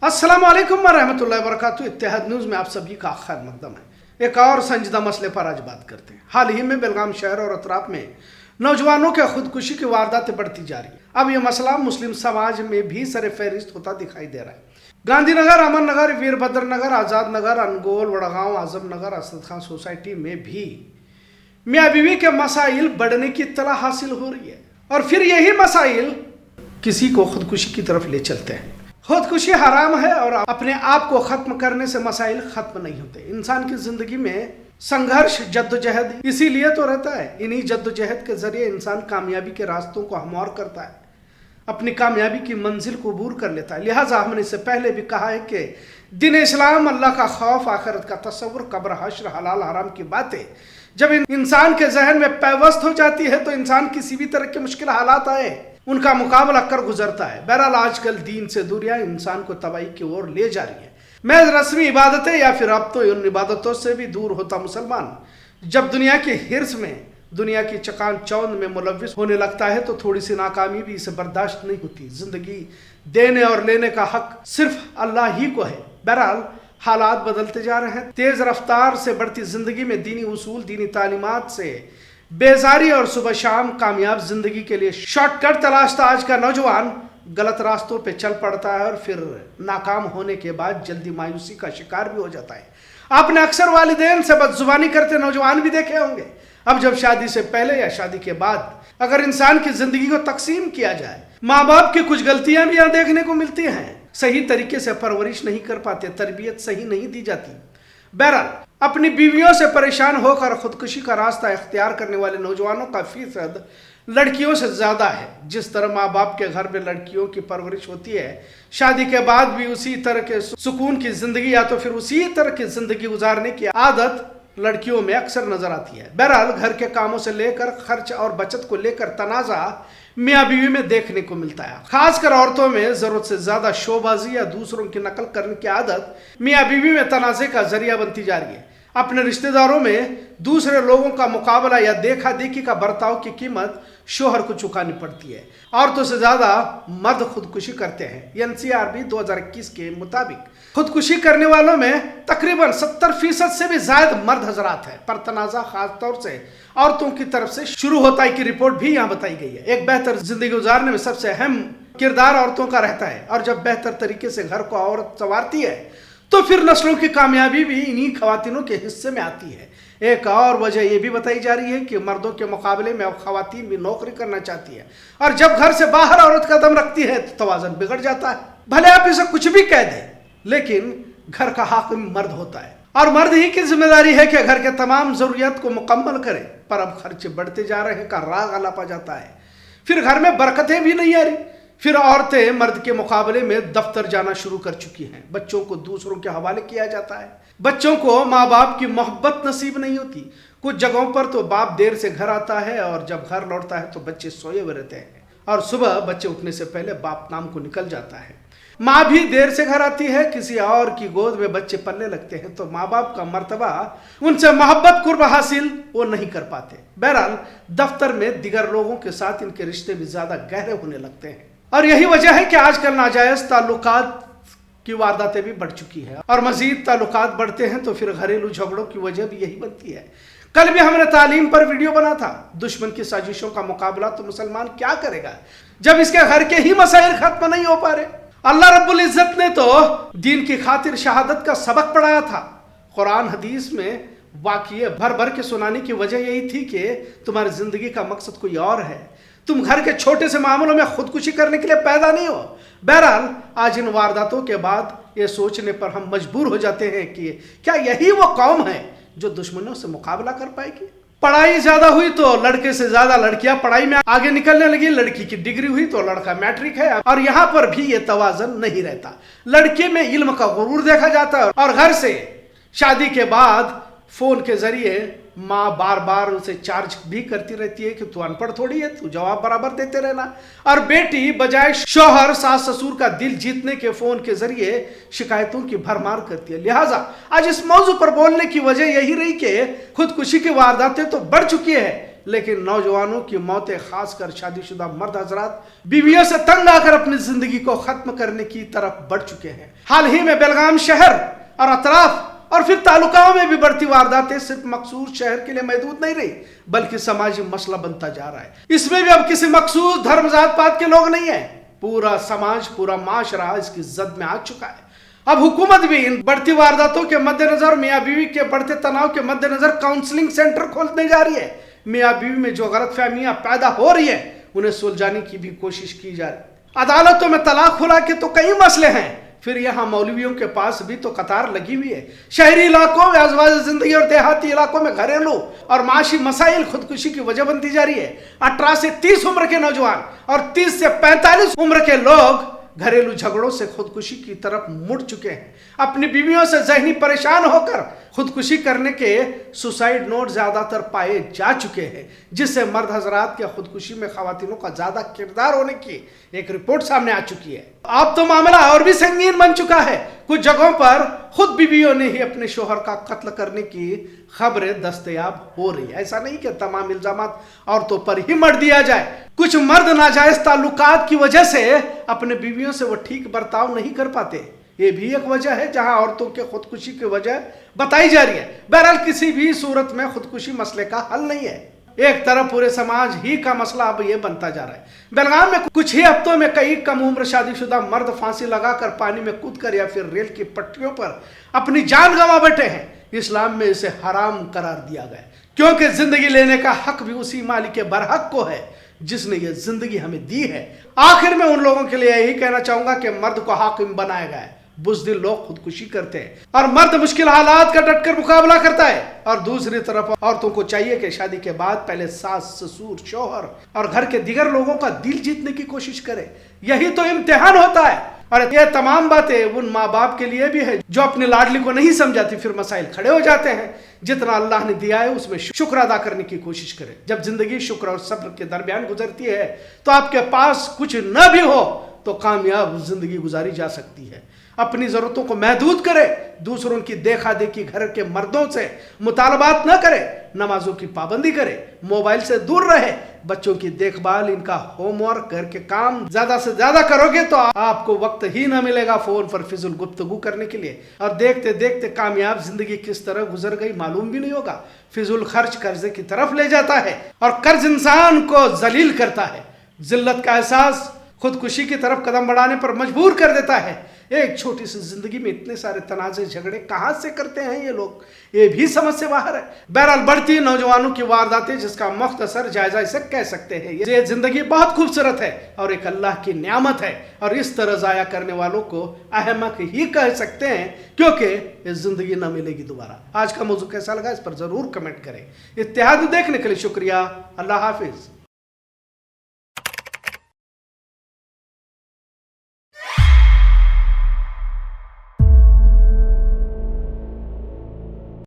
अस्सलाम वालेकुम वरहमतुल्लाहि वबरकातुहू। इत्तेहाद न्यूज़ में आप सभी का खैर मकदम है। एक और संजीदा मसले पर आज बात करते हैं। हाल ही में बेलगाम शहर और अतराफ में नौजवानों के खुदकुशी की वारदातें बढ़ती जा रही है। अब यह मसला मुस्लिम समाज में भी सर फहरिस्त होता दिखाई दे रहा है। गांधीनगर, अमन नगर, वीरभद्र नगर, आज़ाद नगर, अनगोल, वड़गांव, आजम नगर, असद खान सोसाइटी में भी मियाँ बीवी के मसाइल बढ़ने की इत्तला हासिल हो रही है और फिर यही मसाइल किसी को खुदकुशी की तरफ ले चलते हैं। खुदकुशी हराम है और अपने आप को खत्म करने से मसाइल खत्म नहीं होते। इंसान की जिंदगी में संघर्ष, जद्दोजहद इसीलिए तो रहता है। इन्हीं जद्दोजहद के जरिए इंसान कामयाबी के रास्तों को हमवार करता है, अपनी कामयाबी की मंजिल को अबूर कर लेता है। लिहाजा हमने इससे पहले भी कहा है कि दीन इस्लाम, अल्लाह का खौफ, आखिरत का तस्वुर, कब्र, हश्र, हलाल हराम की बातें जब इंसान के जहन में पैवस्त हो जाती है तो इंसान किसी भी तरह के मुश्किल हालात आए उनका मुकाबला कर गुजरता है। बहरहाल आजकल दीन से दूरियां इंसान को तबाही की ओर ले जा रही है। मैं रस्मी इबादतें या फिर अब तो उन इबादतों से भी दूर होता मुसलमान जब दुनिया के हिर्स में, दुनिया की चकाचौंध में मुलव्विस होने लगता है तो थोड़ी सी नाकामी भी इसे बर्दाश्त नहीं होती। जिंदगी देने और लेने का हक सिर्फ अल्लाह ही को है। बहरहाल हालात बदलते जा रहे हैं। तेज रफ्तार से बढ़ती जिंदगी में दीनी उसूल, दीनी तालीमात से बेजारी और सुबह शाम कामयाब जिंदगी के लिए शॉर्टकट तलाशता आज का नौजवान गलत रास्तों पे चल पड़ता है और फिर नाकाम होने के बाद जल्दी मायूसी का शिकार भी हो जाता है। आपने अक्सर वालिदैन से बदजुबानी करते नौजवान भी देखे होंगे। अब जब शादी से पहले या शादी के बाद अगर इंसान की जिंदगी को तकसीम किया जाए, माँ बाप की कुछ गलतियां भी यहाँ देखने को मिलती हैं। सही तरीके से परवरिश नहीं कर पाते, तरबियत सही नहीं दी जाती। बहरहाल अपनी बीवियों से परेशान होकर खुदकुशी का रास्ता इख्तियार करने वाले नौजवानों का फीसद लड़कियों से ज्यादा है। जिस तरह माँ बाप के घर में लड़कियों की परवरिश होती है, शादी के बाद भी उसी तरह के सुकून की जिंदगी या तो फिर उसी तरह की जिंदगी गुजारने की आदत लड़कियों में अक्सर नजर आती है। बहरहाल घर के कामों से लेकर खर्च और बचत को लेकर तनाजा मियाँ बीवी में देखने को मिलता है। खासकर औरतों में जरूरत से ज्यादा शोबाजी या दूसरों की नकल करने की आदत मियाँ बीवी में तनाजे का जरिया बनती जा रही है। अपने रिश्तेदारों में दूसरे लोगों का मुकाबला या देखा देखी का बर्ताव की कीमत शोहर को चुकानी पड़ती है। औरतों से ज्यादा मर्द खुदकुशी करते हैं। एनसीआरबी 2021 के मुताबिक खुदकुशी करने वालों में तकरीबन 70% से भी ज्यादा मर्द हजरात है। पर तनाजा खास तौर से औरतों की तरफ से शुरू होता है कि रिपोर्ट भी यहाँ बताई गई है। एक बेहतर जिंदगी गुजारने में सबसे अहम किरदार औरतों का रहता है और जब बेहतर तरीके से घर को औरत संवारती है तो फिर नस्लों की कामयाबी भी इन्हीं खवातीनों के हिस्से में आती है। एक और वजह यह भी बताई जा रही है कि मर्दों के मुकाबले में अब खवातीन भी नौकरी करना चाहती है और जब घर से बाहर औरत कदम रखती है तो तवाज़ुन बिगड़ जाता है। भले आप इसे कुछ भी कह दें, लेकिन घर का हाकिम मर्द होता है और मर्द ही की जिम्मेदारी है कि घर के तमाम जरूरियात को मुकम्मल करे। पर अब खर्चे बढ़ते जा रहे हैं का राग अलापा जाता है, फिर घर में बरकतें भी नहीं आ रही। फिर औरतें मर्द के मुकाबले में दफ्तर जाना शुरू कर चुकी हैं। बच्चों को दूसरों के हवाले किया जाता है। बच्चों को माँ बाप की मोहब्बत नसीब नहीं होती। कुछ जगहों पर तो बाप देर से घर आता है और जब घर लौटता है तो बच्चे सोए हुए रहते हैं और सुबह बच्चे उठने से पहले बाप नाम को निकल जाता है। माँ भी देर से घर आती है, किसी और की गोद में बच्चे पलने लगते हैं तो माँ बाप का मर्तबा, उनसे मोहब्बत कुर्ब हासिल वो नहीं कर पाते। बहरहाल दफ्तर में दिगर लोगों के साथ इनके रिश्ते भी ज्यादा गहरे होने लगते हैं और यही वजह है कि आजकल नाजायज ताल्लुकात की वारदातें भी बढ़ चुकी है और मजीद ताल्लुकात बढ़ते हैं तो फिर घरेलू झगड़ों की वजह भी यही बनती है। कल भी हमने तालीम पर वीडियो बना था। दुश्मन की साजिशों का मुकाबला तो मुसलमान क्या करेगा जब इसके घर के ही मसाइल खत्म नहीं हो पा रहे। अल्लाह रब्बुल इज्जत ने तो दीन की खातिर शहादत का सबक पढ़ाया था। कुरान हदीस में वाक़िए भर भर के सुनाने की वजह यही थी कि तुम्हारी जिंदगी का मकसद कोई और है। तुम घर के छोटे से मामलों में खुदकुशी करने के लिए पैदा नहीं हो। बहरहाल आज इन वारदातों के बाद ये सोचने पर हम मजबूर हो जाते हैं कि क्या यही वो कौम है जो दुश्मनों से मुकाबला कर पाएगी। पढ़ाई ज्यादा हुई तो लड़के से ज्यादा लड़कियां पढ़ाई में आगे निकलने लगी। लड़की की डिग्री हुई तो लड़का मैट्रिक है और यहाँ पर भी ये तवाज़ुन नहीं रहता। लड़के में इल्म का गुरूर देखा जाता है और घर से शादी के बाद फोन के जरिए माँ बार बार उसे चार्ज भी करती रहती है कि तू अनपढ़ थोड़ी है, तू जवाब बराबर देते रहना। और बेटी बजाय शौहर सास ससुर का दिल जीतने के फोन के जरिए शिकायतों की भरमार करती है। लिहाजा आज इस मौजू पर बोलने की वजह यही रही कि खुदकुशी की वारदातें तो बढ़ चुकी है, लेकिन नौजवानों की मौतें, खासकर शादीशुदा मर्द हजरात, बीवियों से तंग आकर अपनी जिंदगी को खत्म करने की तरफ बढ़ चुके हैं। हाल ही में बेलगाम शहर और अतराफ और फिर तालुकाओं में भी बढ़ती वारदातें सिर्फ मखसूस शहर के लिए महदूद नहीं रही, बल्कि समाजी मसला बनता जा रहा है। इसमें भी अब किसी मखसूस धर्म जात पात के लोग नहीं है, पूरा समाज, पूरा माशरा इसकी जद में आ चुका है। अब हुकूमत भी इन बढ़ती वारदातों के मद्देनजर, मियाँ बीवी के बढ़ते तनाव के मद्देनजर काउंसलिंग सेंटर खोलने जा रही है। मियाँ बीवी में जो गलतफहमियां पैदा हो रही है उन्हें सुलझाने की भी कोशिश की जा रही है। अदालतों में तलाक खुला के तो कई मसले हैं, फिर यहाँ मौलवियों के पास भी तो कतार लगी हुई है। शहरी इलाकों में अज़वाज जिंदगी और देहाती इलाकों में घरेलू और माशी मसाइल खुदकुशी की वजह बनती जा रही है। 18 से 30 उम्र के नौजवान और 30 से 45 उम्र के लोग घरेलू झगड़ों से खुदकुशी की तरफ मुड़ चुके हैं। अपनी बीवियों से ज़हनी परेशान होकर खुदकुशी करने के सुसाइड नोट ज्यादातर पाए जा चुके हैं, जिससे मर्द हजरात के खुदकुशी में खवातीनों का ज्यादा किरदार होने की एक रिपोर्ट सामने आ चुकी है। अब तो मामला और भी संगीन बन चुका है। कुछ जगहों पर खुद बीवियों ने ही अपने शोहर का कत्ल करने की खबरें दस्तयाब हो रही है। ऐसा नहीं कि तमाम इल्जामात औरतों पर ही मढ़ दिया जाए। कुछ मर्द नाजायज ताल्लुकात की वजह से अपने बीवियों से वो ठीक बर्ताव नहीं कर पाते, ये भी एक वजह है जहां औरतों के खुदकुशी की वजह बताई जा रही है। बहरहाल किसी भी सूरत में खुदकुशी मसले का हल नहीं है। एक तरफ पूरे समाज ही का मसला अब ये बनता जा रहा है। बेलगाम में कुछ ही हफ्तों में कई कम उम्र शादीशुदा मर्द फांसी लगाकर पानी में कूदकर या फिर रेल की पटरियों पर अपनी जान गंवा बैठे हैं। इस्लाम में इसे हराम करार दिया गया, क्योंकि जिंदगी लेने का हक भी उसी मालिक के बरहक को है जिसने ये जिंदगी हमें दी है। आखिर में उन लोगों के लिए यही कहना चाहूंगा कि मर्द को हाकिम बनाया गया है। बुज़दिल लोग खुदकुशी करते हैं और मर्द मुश्किल हालात का डटकर मुकाबला करता है, और दूसरी तरफ औरतों को चाहिए कि शादी के बाद पहले सास, ससुर, शौहर और घर के दीगर लोगों का दिल जीतने की कोशिश करे। यही तो इम्तिहान होता है। और ये तमाम बातें उन माँ बाप के लिए भी है जो अपने लाडली को नहीं समझाती, फिर मसाइल खड़े हो जाते हैं। जितना अल्लाह ने दिया है उसमें शुक्र अदा करने की कोशिश करें। जब जिंदगी शुक्र और सब्र के दरमियान गुजरती है तो आपके पास कुछ न भी हो तो कामयाब जिंदगी गुजारी जा सकती है। अपनी जरूरतों को महदूद करे, दूसरों की देखा देखी घर के मर्दों से मुतालबात न करे, नमाजों की पाबंदी करे, मोबाइल से दूर रहे, बच्चों की देखभाल, इनका होमवर्क, घर के काम ज्यादा से ज्यादा करोगे तो आपको वक्त ही न मिलेगा फोन पर फिजुल गुफ्तगू करने के लिए। और देखते देखते कामयाब जिंदगी किस तरह गुजर गई मालूम भी नहीं होगा। फिजुल खर्च कर्जे की तरफ ले जाता है और कर्ज इंसान को जलील करता है। जिल्लत का एहसास खुदकुशी की तरफ कदम बढ़ाने पर मजबूर कर देता है। एक छोटी सी जिंदगी में इतने सारे तनाज़े झगड़े कहाँ से करते हैं ये लोग, ये भी समझ से बाहर है। बहरहाल बढ़ती नौजवानों की वारदातें जिसका मुख्तसर जायजा इसे कह सकते हैं। ये जिंदगी बहुत खूबसूरत है और एक अल्लाह की नियामत है, और इस तरह जाया करने वालों को अहमक ही कह सकते हैं, क्योंकि ये जिंदगी न मिलेगी दोबारा। आज का मौजू कैसा लगा इस पर जरूर कमेंट करें। इत्तेहाद देखने के लिए शुक्रिया। अल्लाह हाफिज।